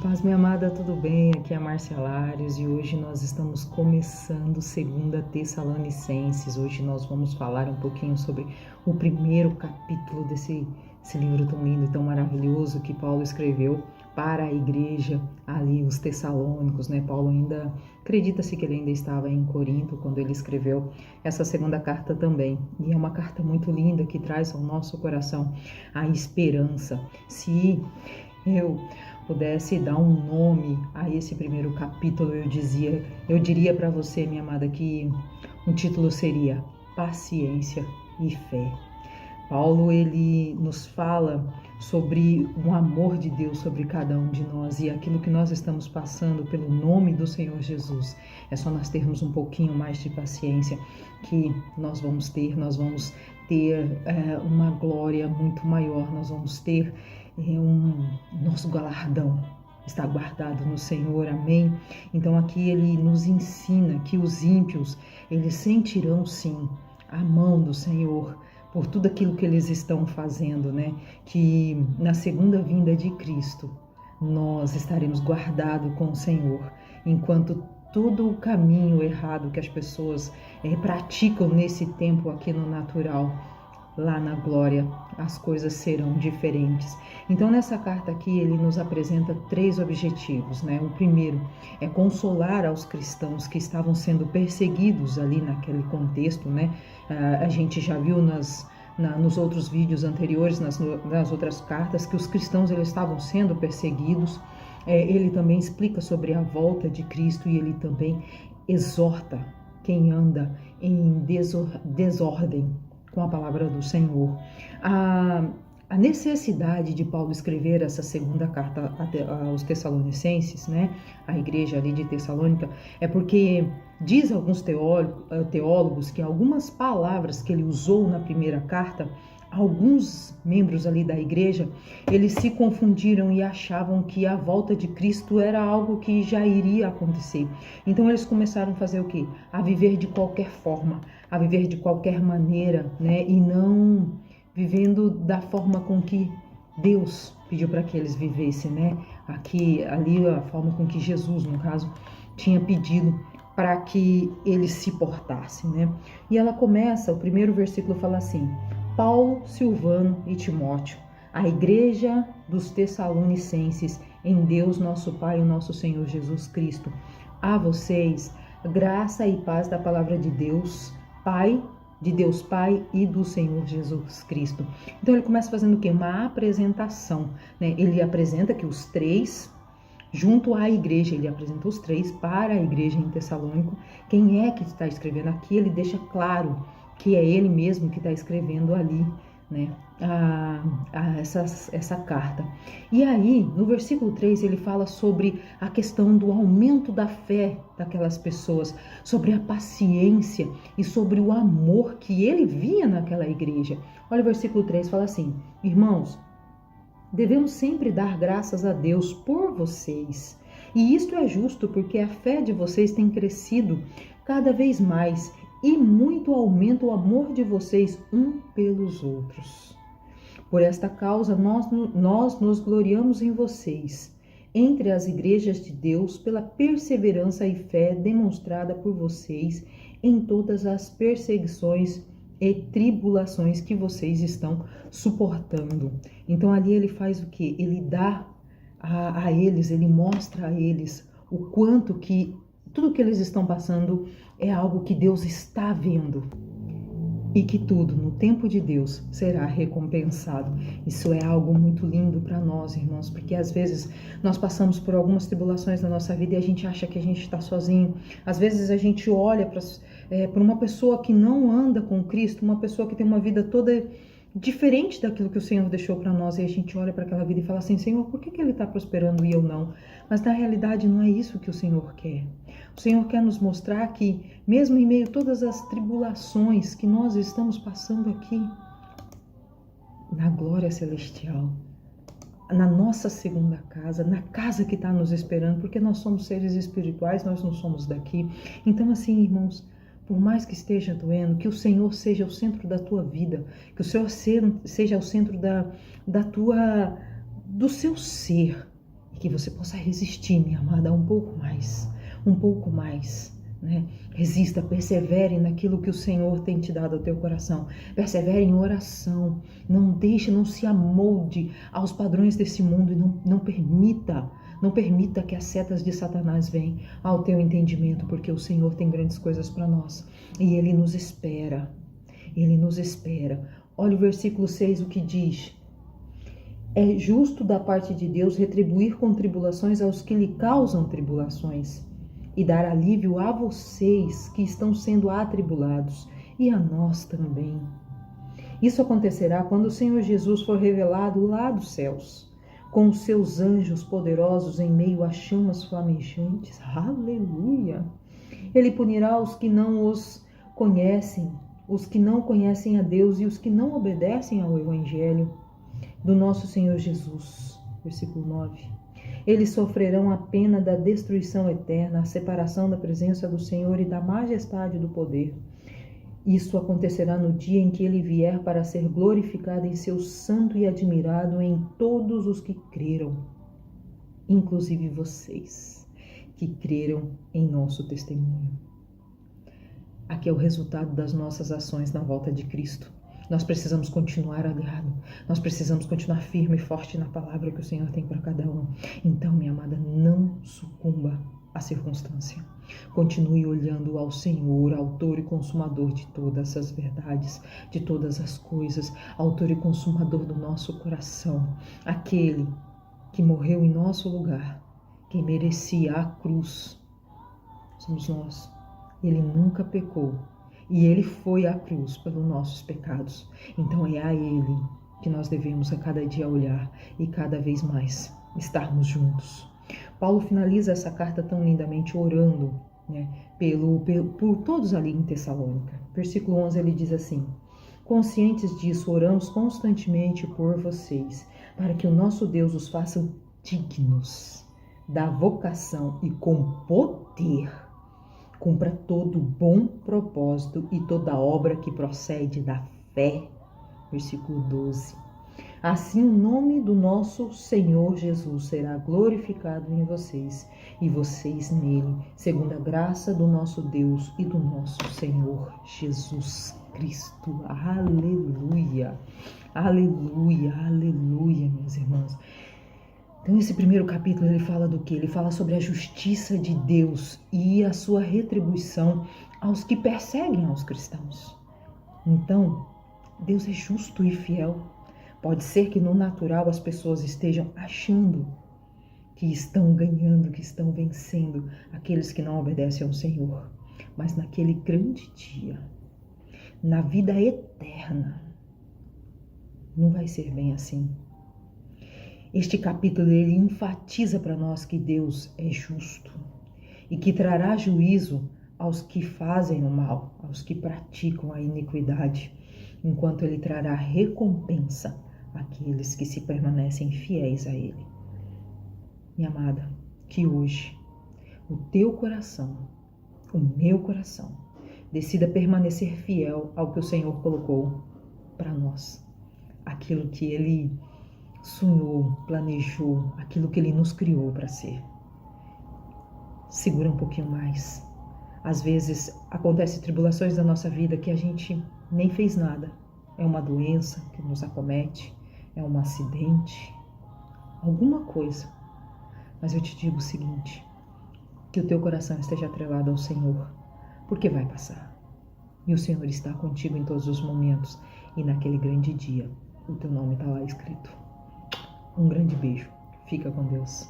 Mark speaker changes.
Speaker 1: Paz, minha amada, tudo bem? Aqui é a Márcia Lários e hoje nós estamos começando 2 Tessalonicenses. Hoje nós vamos falar um pouquinho sobre o primeiro capítulo desse livro tão lindo e tão maravilhoso que Paulo escreveu para a igreja ali, os Tessalônicos, né? Paulo ainda, acredita-se que ele ainda estava em Corinto quando ele escreveu essa segunda carta também. E é uma carta muito linda que traz ao nosso coração a esperança. Se eu pudesse dar um nome a esse primeiro capítulo, eu diria para você, minha amada, que um título seria Paciência e Fé. Paulo, ele nos fala sobre o amor de Deus sobre cada um de nós e aquilo que nós estamos passando pelo nome do Senhor Jesus. É só nós termos um pouquinho mais de paciência que nós vamos ter uma glória muito maior, nós vamos ter nosso galardão está guardado no Senhor, amém? Então aqui ele nos ensina que os ímpios, eles sentirão sim a mão do Senhor por tudo aquilo que eles estão fazendo, né? Que na segunda vinda de Cristo, nós estaremos guardados com o Senhor, enquanto todo o caminho errado que as pessoas praticam nesse tempo aqui no natural, lá na glória, as coisas serão diferentes. Então, nessa carta aqui, ele nos apresenta 3 objetivos, né? O primeiro é consolar aos cristãos que estavam sendo perseguidos ali naquele contexto, né? A gente já viu nos outros vídeos anteriores, nas outras cartas, que os cristãos eles estavam sendo perseguidos. Ele também explica sobre a volta de Cristo e ele também exorta quem anda em desordem com a palavra do Senhor. A necessidade de Paulo escrever essa segunda carta aos Tessalonicenses, né, a igreja ali de Tessalônica, é porque diz alguns teólogos que algumas palavras que ele usou na primeira carta, alguns membros ali da igreja, eles se confundiram e achavam que a volta de Cristo era algo que já iria acontecer. Então eles começaram a fazer o quê? A viver de qualquer forma, a viver de qualquer maneira, né? E não vivendo da forma com que Deus pediu para que eles vivessem, né? Ali a forma com que Jesus, no caso, tinha pedido para que eles se portassem, né? E ela começa, o primeiro versículo fala assim: Paulo, Silvano e Timóteo, a igreja dos Tessalonicenses, em Deus nosso Pai e nosso Senhor Jesus Cristo. A vocês, graça e paz da palavra de Deus Pai e do Senhor Jesus Cristo. Então ele começa fazendo o quê? Uma apresentação, né? Ele apresenta que os 3, junto à igreja, ele apresenta os 3 para a igreja em Tessalônico. Quem é que está escrevendo aqui? Ele deixa claro que é ele mesmo que está escrevendo ali, né, essa carta. E aí, no versículo 3, ele fala sobre a questão do aumento da fé daquelas pessoas, sobre a paciência e sobre o amor que ele via naquela igreja. Olha o versículo 3, fala assim: irmãos, devemos sempre dar graças a Deus por vocês. E isto é justo porque a fé de vocês tem crescido cada vez mais e muito aumenta o amor de vocês um pelos outros. Por esta causa, nós nos gloriamos em vocês, entre as igrejas de Deus, pela perseverança e fé demonstrada por vocês em todas as perseguições e tribulações que vocês estão suportando. Então ali ele faz o quê? Ele dá a eles, ele mostra a eles o quanto que tudo que eles estão passando é algo que Deus está vendo e que tudo, no tempo de Deus, será recompensado. Isso é algo muito lindo para nós, irmãos, porque às vezes nós passamos por algumas tribulações na nossa vida e a gente acha que a gente está sozinho. Às vezes a gente olha para uma pessoa que não anda com Cristo, uma pessoa que tem uma vida toda diferente daquilo que o Senhor deixou para nós, e a gente olha para aquela vida e fala assim: Senhor, por que ele está prosperando e eu não? Mas na realidade não é isso que o Senhor quer. O Senhor quer nos mostrar que mesmo em meio a todas as tribulações que nós estamos passando aqui, na glória celestial, na nossa segunda casa, na casa que está nos esperando, porque nós somos seres espirituais, nós não somos daqui. Então assim, irmãos, por mais que esteja doendo, que o Senhor seja o centro da tua vida, que o Senhor seja o centro do seu ser, e que você possa resistir, minha amada, um pouco mais, né? Resista, persevere naquilo que o Senhor tem te dado ao teu coração. Persevere em oração. Não deixe, não se amolde aos padrões desse mundo e não permita que as setas de Satanás venham ao teu entendimento, porque o Senhor tem grandes coisas para nós e Ele nos espera. Ele nos espera. Olha o versículo 6, o que diz: é justo da parte de Deus retribuir com tribulações aos que lhe causam tribulações e dar alívio a vocês que estão sendo atribulados e a nós também. Isso acontecerá quando o Senhor Jesus for revelado lá dos céus, com os seus anjos poderosos em meio a chamas flamejantes. Aleluia! Ele punirá os que não os conhecem, os que não conhecem a Deus e os que não obedecem ao Evangelho do nosso Senhor Jesus. Versículo 9. Eles sofrerão a pena da destruição eterna, a separação da presença do Senhor e da majestade do poder. Isso acontecerá no dia em que ele vier para ser glorificado em seu santo e admirado em todos os que creram, inclusive vocês que creram em nosso testemunho. Aqui é o resultado das nossas ações na volta de Cristo. Nós precisamos continuar aliado, nós precisamos continuar firme e forte na palavra que o Senhor tem para cada um. Então, minha amada, não sucumba à circunstância. Continue olhando ao Senhor, autor e consumador de todas as verdades, de todas as coisas, autor e consumador do nosso coração, aquele que morreu em nosso lugar, que merecia a cruz. Somos nós. Ele nunca pecou. E ele foi à cruz pelos nossos pecados. Então é a ele que nós devemos a cada dia olhar e cada vez mais estarmos juntos. Paulo finaliza essa carta tão lindamente orando, né, por todos ali em Tessalônica. Versículo 11 ele diz assim: conscientes disso, oramos constantemente por vocês, para que o nosso Deus os faça dignos da vocação e com poder cumpra todo bom propósito e toda obra que procede da fé. Versículo 12. Assim o nome do nosso Senhor Jesus será glorificado em vocês e vocês nele, segundo a graça do nosso Deus e do nosso Senhor Jesus Cristo. Aleluia, aleluia, aleluia, minhas irmãs. Então esse primeiro capítulo ele fala do quê? Ele fala sobre a justiça de Deus e a sua retribuição aos que perseguem aos cristãos. Então, Deus é justo e fiel. Pode ser que no natural as pessoas estejam achando que estão ganhando, que estão vencendo aqueles que não obedecem ao Senhor. Mas naquele grande dia, na vida eterna, não vai ser bem assim. Este capítulo ele enfatiza para nós que Deus é justo e que trará juízo aos que fazem o mal, aos que praticam a iniquidade, enquanto ele trará recompensa àqueles que se permanecem fiéis a ele. Minha amada, que hoje o teu coração, o meu coração, decida permanecer fiel ao que o Senhor colocou para nós, aquilo que ele sonhou, planejou, aquilo que ele nos criou para ser. Segura um pouquinho mais. Às vezes acontecem tribulações da nossa vida que a gente nem fez nada. É uma doença que nos acomete, é um acidente, alguma coisa. Mas eu te digo o seguinte, que o teu coração esteja atrelado ao Senhor, porque vai passar. E o Senhor está contigo em todos os momentos. E naquele grande dia, o teu nome está lá escrito. Um grande beijo. Fica com Deus.